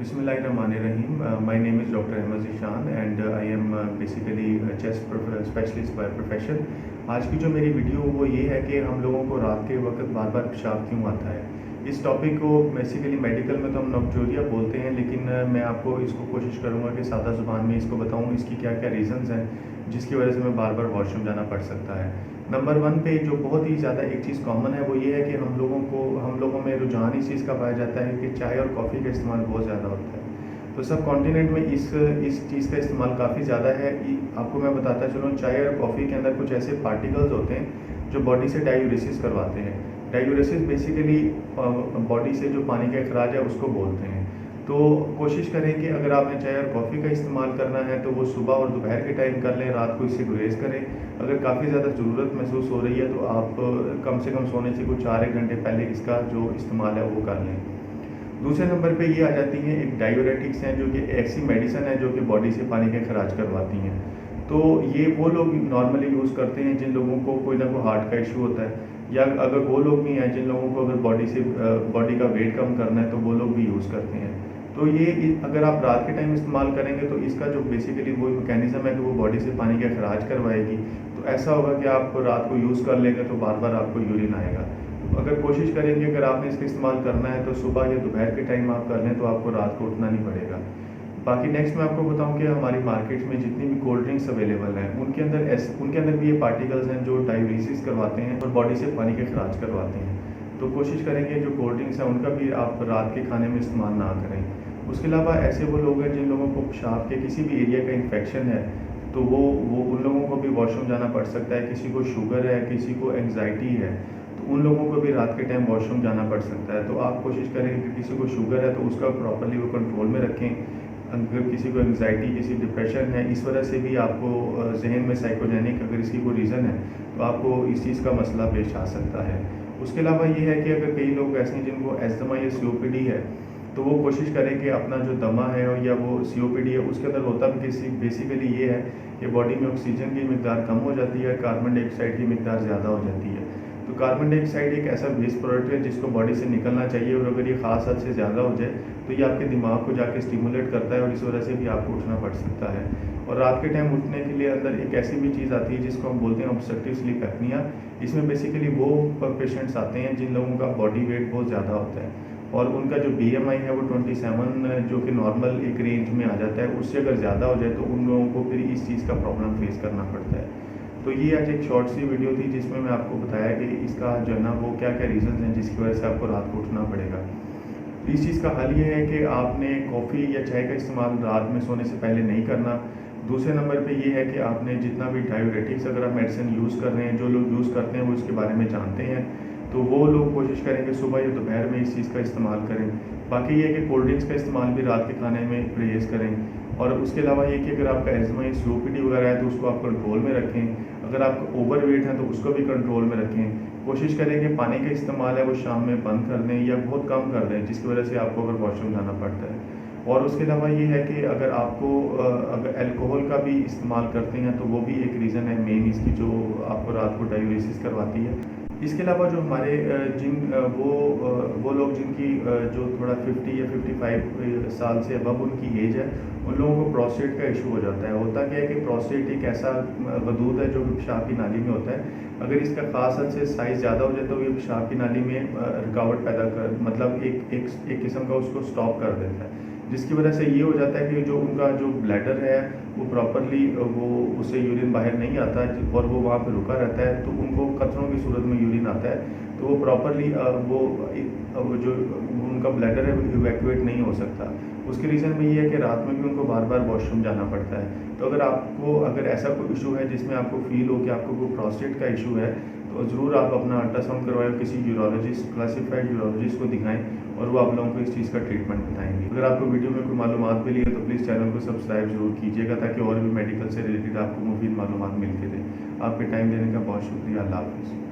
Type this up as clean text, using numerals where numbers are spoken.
Bismillahirrahmanirrahim. My name is Dr. Ahmed Zishan and I am basically a chest specialist by profession. आज की जो मेरी video वो ये है कि हम लोगों को रात के वक्त बार बार पेशाब क्यों आता है। इस टॉपिक को बेसिकली मेडिकल में तो हम नोक्टूरिया बोलते हैं, लेकिन मैं आपको इसको कोशिश करूँगा कि सादा ज़ुबान में इसको बताऊँ इसकी क्या क्या रीज़न्स हैं जिसकी वजह से मैं बार बार वॉशरूम जाना पड़ सकता है। नंबर 1 पे जो बहुत ही ज़्यादा एक चीज़ कॉमन है वो ये है कि हम लोगों में रुझान इस चीज़ का पाया जाता है कि चाय और कॉफ़ी का इस्तेमाल बहुत ज़्यादा होता है। तो सब कॉन्टिनेंट में इस चीज़ का इस्तेमाल काफ़ी ज़्यादा है। आपको मैं बताता चलूँ, चाय और कॉफ़ी के अंदर कुछ ऐसे पार्टिकल्स होते हैं जो बॉडी से डायूरेसिस करवाते हैं। डायूरेसिस बेसिकली बॉडी से जो पानी का अखराज है उसको बोलते हैं। तो कोशिश करें कि अगर आपने चाय और कॉफ़ी का इस्तेमाल करना है तो वो सुबह और दोपहर के टाइम कर लें, रात को इससे गुरेज करें। अगर काफ़ी ज़्यादा ज़रूरत महसूस हो रही है तो आप कम से कम सोने से कुछ 4-1 घंटे पहले इसका जो इस्तेमाल है वो कर लें। दूसरे नंबर पे ये आ जाती हैं एक डायूरेटिक्स हैं, जो कि ऐसी मेडिसिन है जो कि बॉडी से पानी का खराज करवाती हैं। तो ये वो लोग नॉर्मली यूज़ करते हैं जिन लोगों को कोई ना कोई हार्ट का इशू होता है, या अगर वो लोग भी हैं जिन लोगों को अगर बॉडी का वेट कम करना है तो वो लोग भी यूज़ करते हैं। तो ये अगर आप रात के टाइम इस्तेमाल करेंगे तो इसका जो बेसिकली वो मैकेनिज़्म है कि वो बॉडी से पानी का खराज करवाएगी। तो ऐसा होगा कि आप रात को यूज़ कर लेंगे तो बार बार आपको यूरिन आएगा। अगर कोशिश करेंगे, अगर आपने इसका इस्तेमाल करना है तो सुबह या दोपहर के टाइम आप कर लें तो आपको रात को उठना नहीं पड़ेगा। बाकी नेक्स्ट मैं आपको बताऊं कि हमारी मार्केट्स में जितनी भी कोल्ड ड्रिंक्स अवेलेबल हैं उनके अंदर भी ये पार्टिकल्स हैं जो डायूरेसिस करवाते हैं और बॉडी से पानी के खराज करवाते हैं। तो कोशिश करेंगे जो कोल्ड ड्रिंक्स हैं उनका भी आप रात के खाने में इस्तेमाल ना करें। उसके अलावा ऐसे वो लोग हैं जिन लोगों को पेशाब के किसी भी एरिया का इन्फेक्शन है तो वो उन लोगों को भी वॉशरूम जाना पड़ सकता है। किसी को शुगर है, किसी को एंग्जाइटी है, तो उन लोगों को भी रात के टाइम वॉशरूम जाना पड़ सकता है। तो आप कोशिश करें कि किसी को शुगर है तो उसका प्रॉपर्ली वो कंट्रोल में रखें। अगर किसी को एंग्जाइटी, किसी डिप्रेशन है, इस वजह से भी आपको जहन में साइकोजेनिक अगर इसकी कोई रीज़न है तो आपको इस चीज़ का मसला पेश आ सकता है। उसके अलावा ये है कि अगर कई लोग ऐसे हैं जिनको एस्थमा या COPD है तो वो कोशिश करें कि अपना जो दमा है या वो COPD है उसके अंदर होता भी बेसिकली ये है कि बॉडी में ऑक्सीजन की मिकदार कम हो जाती है, कार्बन डाइऑक्साइड की मिकदार ज़्यादा हो जाती है। तो कार्बन डाइऑक्साइड एक ऐसा वेस्ट प्रोडक्ट है जिसको बॉडी से निकलना चाहिए, और अगर ये ख़ास हद से ज़्यादा हो जाए तो ये आपके दिमाग को जाके स्टिमुलेट करता है और इस वजह से भी आपको उठना पड़ सकता है। और रात के टाइम उठने के लिए अंदर एक ऐसी भी चीज़ आती है जिसको हम बोलते हैं ऑब्स्ट्रक्टिव स्लीप एपनिया। इसमें बेसिकली वो पेशेंट्स आते हैं जिन लोगों का बॉडी वेट बहुत ज़्यादा होता है और उनका जो BMI है वो 27 जो कि नॉर्मल एक रेंज में आ जाता है, उससे अगर ज़्यादा हो जाए तो उन लोगों को फिर इस चीज़ का प्रॉब्लम फेस करना पड़ता है। तो ये आज एक शॉर्ट सी वीडियो थी जिसमें मैं आपको बताया कि इसका जो है ना वो क्या क्या रीज़न हैं जिसकी वजह से आपको रात को उठना पड़ेगा। तो इस चीज़ का हल ये है कि आपने कॉफ़ी या चाय का इस्तेमाल रात में सोने से पहले नहीं करना। दूसरे नंबर पे ये है कि आपने जितना भी डायूरेटिक्स अगर आप मेडिसिन यूज़ कर रहे हैं, जो लोग यूज़ करते हैं वो इसके बारे में जानते हैं, तो वो लोग कोशिश करें कि सुबह या दोपहर में इस चीज़ का इस्तेमाल करें। बाकी ये है कि कोल्ड ड्रिंक्स का इस्तेमाल भी रात के खाने में परहेज़ करें। और उसके अलावा ये कि अगर आपका एज़मा या COPD वगैरह है तो उसको आप कंट्रोल में रखें। अगर आप ओवर वेट हैं तो उसको भी कंट्रोल में रखें। कोशिश करें कि पानी का इस्तेमाल है वो शाम में बंद कर दें या बहुत कम कर दें, जिसकी वजह से आपको अगर वॉशरूम जाना पड़ता है। और उसके अलावा ये है कि अगर आपको अगर अल्कोहल का भी इस्तेमाल करते हैं तो वो भी एक रीज़न है मेन इसकी, जो आपको रात को डायूरेसिस करवाती है। इसके अलावा जो हमारे वो लोग जिनकी जो थोड़ा 50 या 55 साल से अबव उनकी एज है, उन लोगों को प्रोस्टेट का इशू हो जाता है। होता क्या है कि प्रोस्टेट एक ऐसा गदूद है जो पेशाब की नाली में होता है। अगर इसका ख़ास हद से साइज़ ज़्यादा हो जाए तो ये पेशाब की नाली में रुकावट पैदा कर मतलब एक किस्म का उसको स्टॉप कर देता है, जिसकी वजह से ये हो जाता है कि जो उनका जो ब्लैडर है वो प्रॉपरली वो उससे यूरिन बाहर नहीं आता और वो वहाँ पे रुका रहता है, तो उनको कतरों की सूरत में यूरिन आता है। तो वो प्रॉपरली वो जो उनका ब्लैडर है वो इवैक्यूएट नहीं हो सकता। उसके रीज़न में ये है कि रात में भी उनको बार बार वॉशरूम जाना पड़ता है। तो अगर ऐसा कोई इशू है जिसमें आपको फील हो कि आपको कोई प्रोस्टेट का इशू है तो ज़रूर आप अपना अल्ट्रासाउंड करवाएं, किसी यूरोलॉजिस्ट, क्लासिफाइड यूरोलॉजिस्ट को दिखाएं और वो आप लोगों को इस चीज़ का ट्रीटमेंट बताएंगे। अगर आपको वीडियो में कोई मालूमात मिली है तो प्लीज़ चैनल को सब्सक्राइब जरूर कीजिएगा ताकि और भी मेडिकल से रिलेटेड आपको मुफीद मालूमात मिलती रहे। आपके टाइम देने का बहुत शुक्रिया। अल्लाह हाफ़िज़।